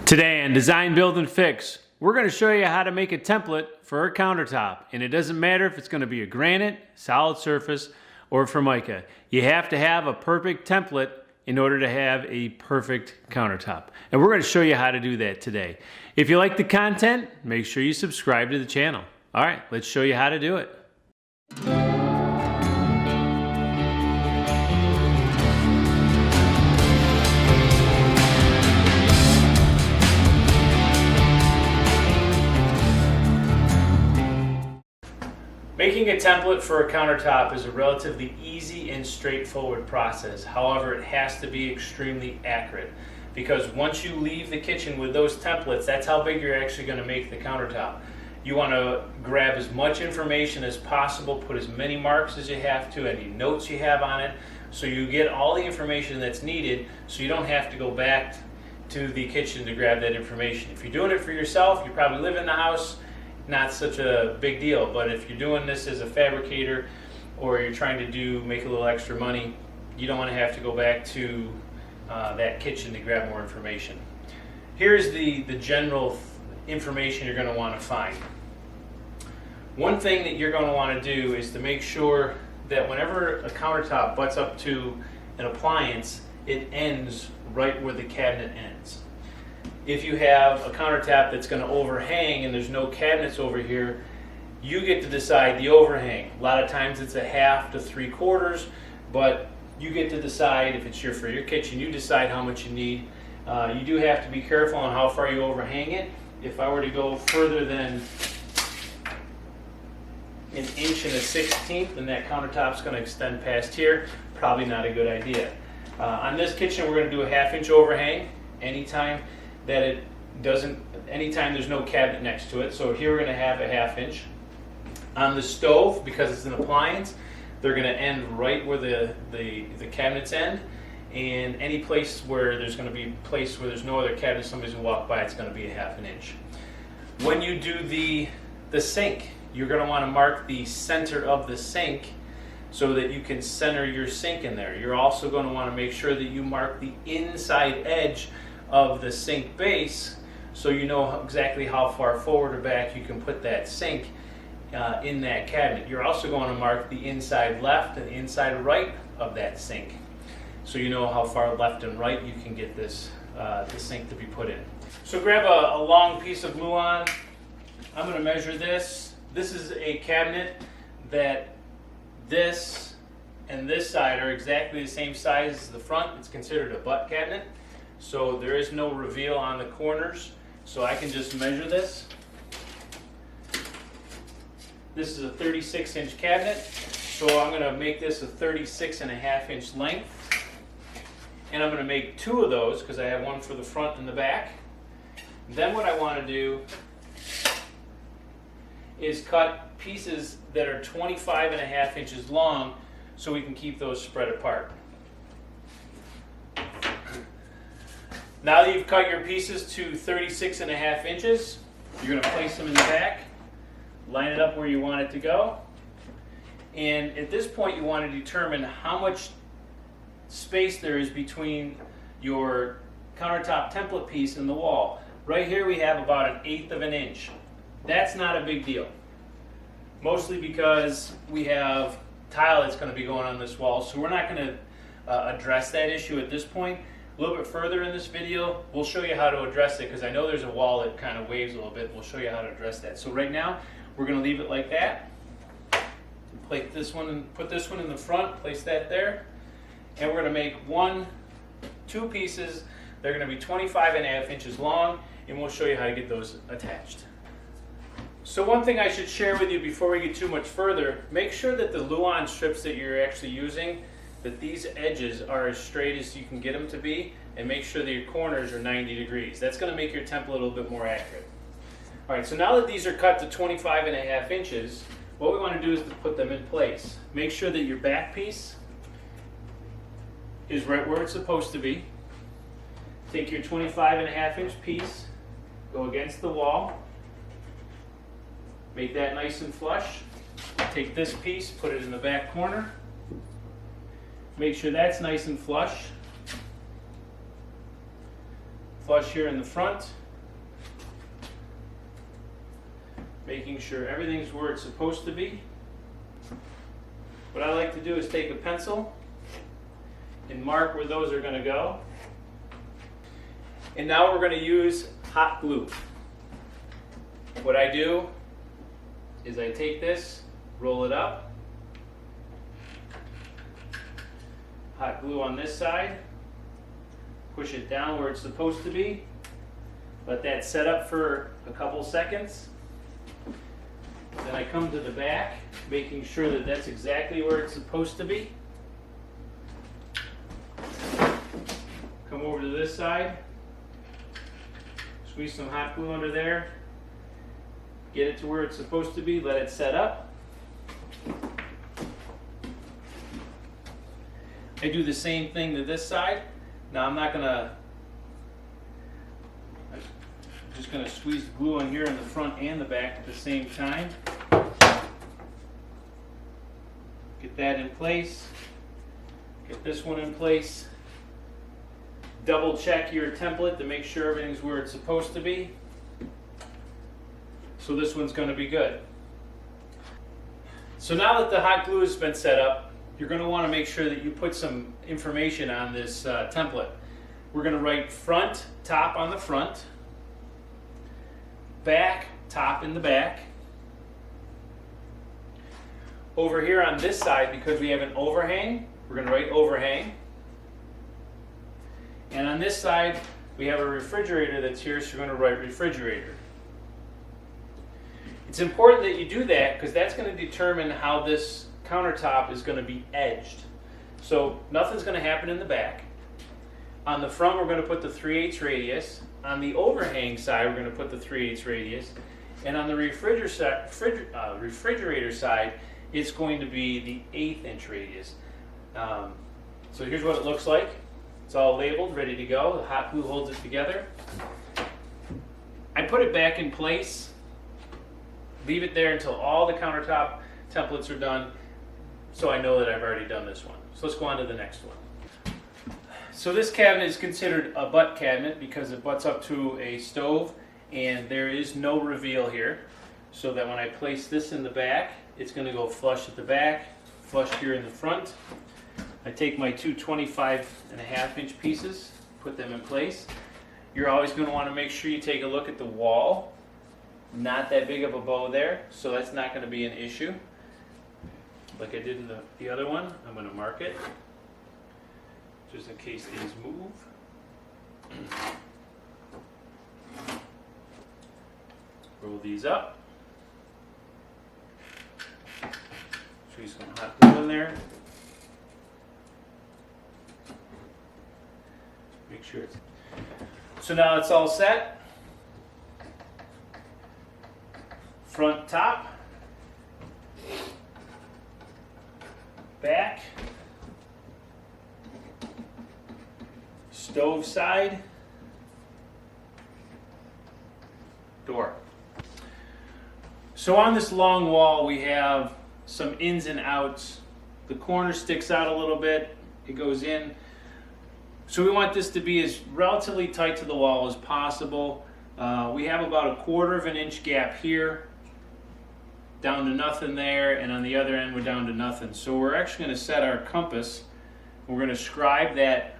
Today on Design, Build, and Fix, we're going to show you how to make a template for a countertop. And it doesn't matter if it's going to be a granite, solid surface, or Formica. You have to have a perfect template in order to have a perfect countertop. And we're going to show you how to do that today. If you like the content, make sure you subscribe to the channel. All right, let's show you how to do it. Making a template for a countertop is a relatively easy and straightforward process. However, it has to be extremely accurate because once you leave the kitchen with those templates, that's how big you're actually going to make the countertop. You want to grab as much information as possible, put as many marks as you have to, any notes you have on it, so you get all the information that's needed so you don't have to go back to the kitchen to grab that information. If you're doing it for yourself, you probably live in the house, not such a big deal. But if you're doing this as a fabricator or you're trying to make a little extra money, you don't want to have to go back to that kitchen to grab more information. Here's the general information you're going to want to find. One thing that you're going to want to do is to make sure that whenever a countertop butts up to an appliance, it ends right where the cabinet ends. If you have a countertop that's going to overhang and there's no cabinets over here, you get to decide the overhang. A lot of times it's 1/2 to 3/4, but you get to decide if it's for your kitchen. You decide how much you need. You do have to be careful on how far you overhang it. If I were to go further than 1 1/16, then that countertop's going to extend past here. Probably not a good idea. On this kitchen, we're going to do a 1/2 inch overhang anytime there's no cabinet next to it. So here we're going to have a 1/2 inch. On the stove, because it's an appliance, they're going to end right where the cabinets end. And any place where there's going to be a place where there's no other cabinet, somebody's going to walk by, it's going to be a 1/2 inch. When you do the sink, you're going to want to mark the center of the sink so that you can center your sink in there. You're also going to want to make sure that you mark the inside edge of the sink base so you know exactly how far forward or back you can put that sink in that cabinet. You're also going to mark the inside left and the inside right of that sink so you know how far left and right you can get the sink to be put in. So grab a long piece of Luan. I'm going to measure this. This is a cabinet that this and this side are exactly the same size as the front. It's considered a butt cabinet. So there is no reveal on the corners. So I can just measure this. This is a 36-inch cabinet. So I'm going to make this a 36.5 inch length. And I'm going to make 2 of those because I have one for the front and the back. Then what I want to do is cut pieces that are 25.5 inches long so we can keep those spread apart. Now that you've cut your pieces to 36.5 inches, you're going to place them in the back, line it up where you want it to go, and at this point you want to determine how much space there is between your countertop template piece and the wall. Right here we have about 1/8 of an inch. That's not a big deal, mostly because we have tile that's going to be going on this wall, so we're not going to address that issue at this point. A little bit further in this video, we'll show you how to address it because I know there's a wall that kind of waves a little bit. We'll show you how to address that. So right now, we're going to leave it like that. Put this one in the front, place that there. And we're going to make 2 pieces. They're going to be 25.5 inches long, and we'll show you how to get those attached. So one thing I should share with you before we get too much further, make sure that the Luan strips that you're actually using, that these edges are as straight as you can get them to be, and make sure that your corners are 90 degrees. That's going to make your template a little bit more accurate. All right, so now that these are cut to 25.5 inches, what we want to do is to put them in place. Make sure that your back piece is right where it's supposed to be. Take your 25.5 inch piece, go against the wall, make that nice and flush. Take this piece, put it in the back corner. Make sure that's nice and flush. flush here in the front. Making sure everything's where it's supposed to be. What I like to do is take a pencil and mark where those are going to go. And now we're going to use hot glue. What I do is I take this, roll it up, hot glue on this side, push it down where it's supposed to be, let that set up for a couple seconds. Then I come to the back, making sure that that's exactly where it's supposed to be. Come over to this side, squeeze some hot glue under there, get it to where it's supposed to be, let it set up. I do the same thing to this side. Now I'm just going to squeeze the glue on here in the front and the back at the same time. Get that in place. Get this one in place. Double check your template to make sure everything's where it's supposed to be. So this one's going to be good. So now that the hot glue has been set up, you're going to want to make sure that you put some information on this template. We're going to write front, top on the front, back, top in the back. Over here on this side, because we have an overhang, we're going to write overhang. And on this side, we have a refrigerator that's here, so we're going to write refrigerator. It's important that you do that because that's going to determine how this countertop is going to be edged. So nothing's going to happen in the back. On the front, we're going to put the 3/8 radius. On the overhang side, we're going to put the 3/8 radius. And on the refrigerator side, it's going to be the 1/8 inch radius. So here's what it looks like. It's all labeled, ready to go. The hot glue holds it together. I put it back in place. Leave it there until all the countertop templates are done, so I know that I've already done this one. So let's go on to the next one. So this cabinet is considered a butt cabinet because it butts up to a stove, and there is no reveal here, so that when I place this in the back, it's going to go flush at the back, flush here in the front. I take my two 25.5 inch pieces, put them in place. You're always going to want to make sure you take a look at the wall. Not that big of a bow there, so that's not going to be an issue. Like I did in the other one, I'm going to mark it, just in case things move. Roll these up. Squeeze some hot glue in there. Make sure it's... So now it's all set. Front, top, back, stove side, door. So on this long wall we have some ins and outs. The corner sticks out a little bit, it goes in. So we want this to be as relatively tight to the wall as possible. We have about 1/4 inch gap here, down to nothing there, and on the other end we're down to nothing. So we're actually going to set our compass. We're going to scribe that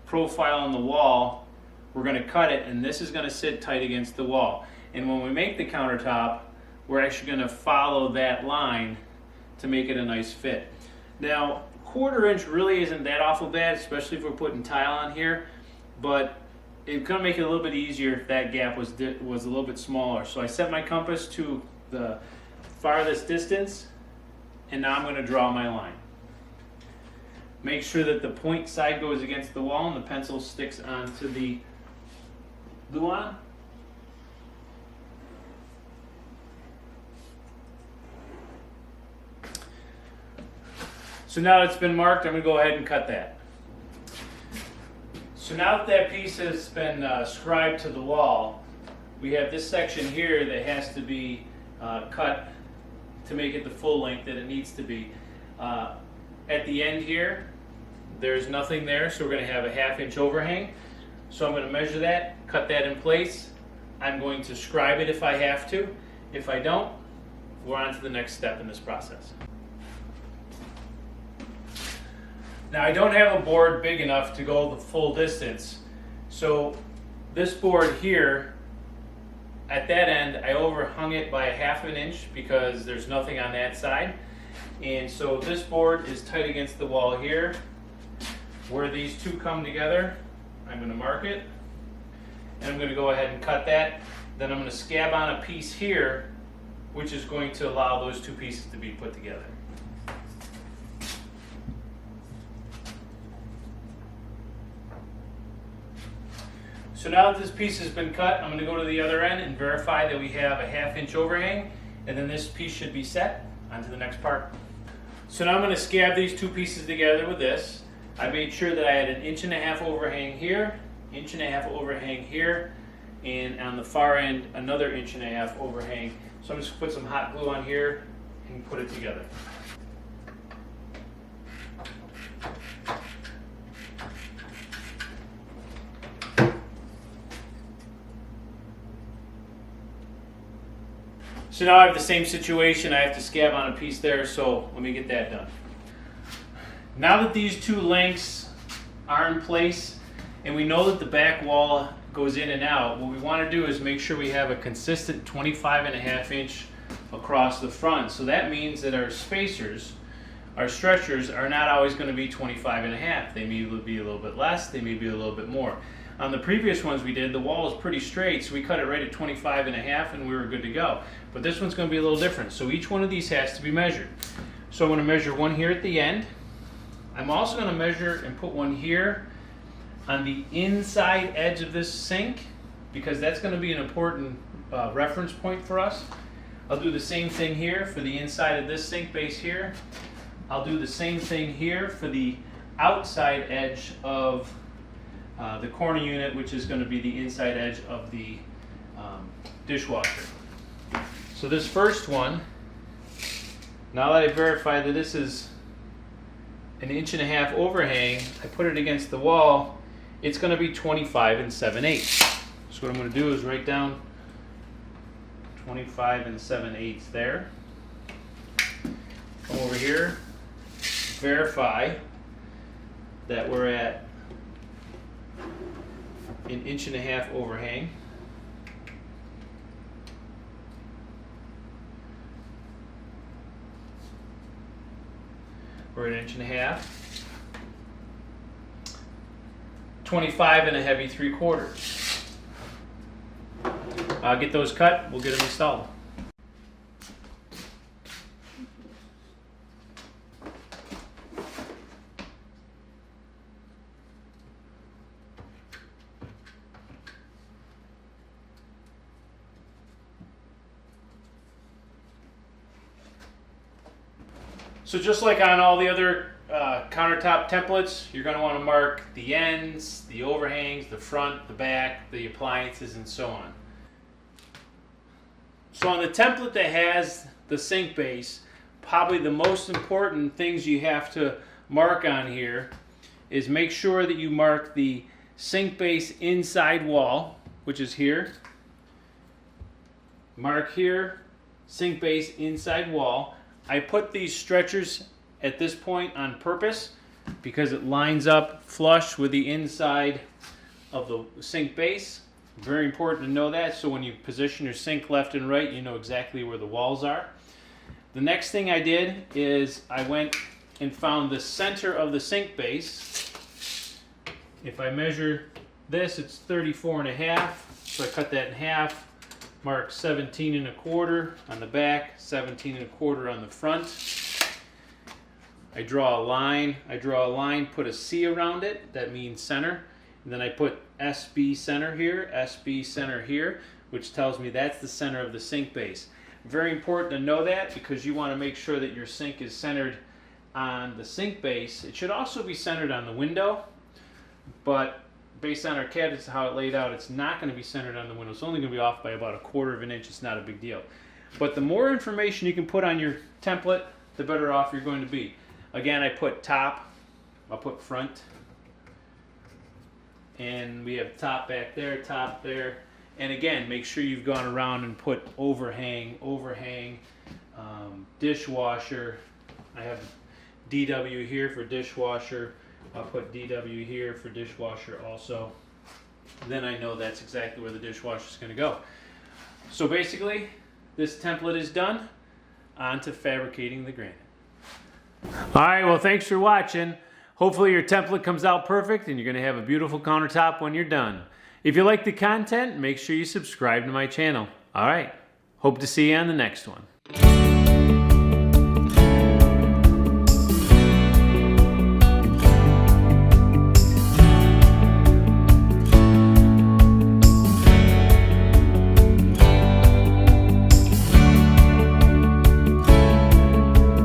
profile on the wall. We're going to cut it, and this is going to sit tight against the wall. And when we make the countertop, we're actually going to follow that line to make it a nice fit. Now, 1/4 inch really isn't that awful bad, especially if we're putting tile on here, but it's going to make it a little bit easier if that gap was a little bit smaller. So I set my compass to the farthest distance, and now I'm going to draw my line. Make sure that the point side goes against the wall and the pencil sticks onto the glue on. So now it's been marked, I'm going to go ahead and cut that. So now that that piece has been scribed to the wall, we have this section here that has to be cut to make it the full length that it needs to be. At the end here, there's nothing there, so we're going to have a 1/2 inch overhang. So I'm going to measure that, cut that in place. I'm going to scribe it if I have to. If I don't, we're on to the next step in this process. Now I don't have a board big enough to go the full distance. So this board here, at that end, I overhung it by 1/2 inch because there's nothing on that side. And so this board is tight against the wall here. Where these two come together, I'm going to mark it. And I'm going to go ahead and cut that. Then I'm going to scab on a piece here, which is going to allow those two pieces to be put together. So now that this piece has been cut, I'm going to go to the other end and verify that we have a 1/2 inch overhang, and then this piece should be set. On to the next part. So now I'm going to scab these two pieces together with this. I made sure that I had 1.5 inch overhang here, 1.5 inch overhang here, and on the far end another 1.5 inch overhang. So I'm just going to put some hot glue on here and put it together. So now I have the same situation. I have to scab on a piece there, so let me get that done. Now that these two lengths are in place and we know that the back wall goes in and out, what we want to do is make sure we have a consistent 25.5 inch across the front. So that means that our spacers, our stretchers, are not always going to be 25.5. They may be a little bit less, they may be a little bit more. On the previous ones we did, the wall was pretty straight, so we cut it right at 25.5 and we were good to go. But this one's going to be a little different, so each one of these has to be measured. So I'm going to measure one here at the end. I'm also going to measure and put one here on the inside edge of this sink, because that's going to be an important reference point for us. I'll do the same thing here for the inside of this sink base here. I'll do the same thing here for the outside edge of the corner unit, which is going to be the inside edge of the dishwasher. So this first one, now that I verified that this is 1.5 inch overhang, I put it against the wall, it's going to be 25 7/8. So what I'm going to do is write down 25 7/8 there. Come over here, verify that we're at 1.5 inch overhang. We're at 1.5 inches. 25 and a heavy 3/4. Get those cut, we'll get them installed. So just like on all the other countertop templates, you're going to want to mark the ends, the overhangs, the front, the back, the appliances, and so on. So on the template that has the sink base, probably the most important things you have to mark on here is make sure that you mark the sink base inside wall, which is here. Mark here, sink base inside wall. I put these stretchers at this point on purpose because it lines up flush with the inside of the sink base. Very important to know that, so when you position your sink left and right, you know exactly where the walls are. The next thing I did is I went and found the center of the sink base. If I measure this, it's 34.5, so I cut that in half. Mark 17.25 on the back, 17.25 on the front. I draw a line, put a C around it, that means center. And then I put SB center here, which tells me that's the center of the sink base. Very important to know that because you want to make sure that your sink is centered on the sink base. It should also be centered on the window, but based on our cabinets and how it laid out, it's not going to be centered on the window. It's only going to be off by about 1/4 inch. It's not a big deal. But the more information you can put on your template, the better off you're going to be. Again, I put top, I'll put front, and we have top back there, top there. And again, make sure you've gone around and put overhang, dishwasher. I have DW here for dishwasher. I'll put DW here for dishwasher also. Then I know that's exactly where the dishwasher is going to go. So basically, this template is done. On to fabricating the granite. All right, well, thanks for watching. Hopefully your template comes out perfect and you're going to have a beautiful countertop when you're done. If you like the content, make sure you subscribe to my channel. All right, hope to see you on the next one.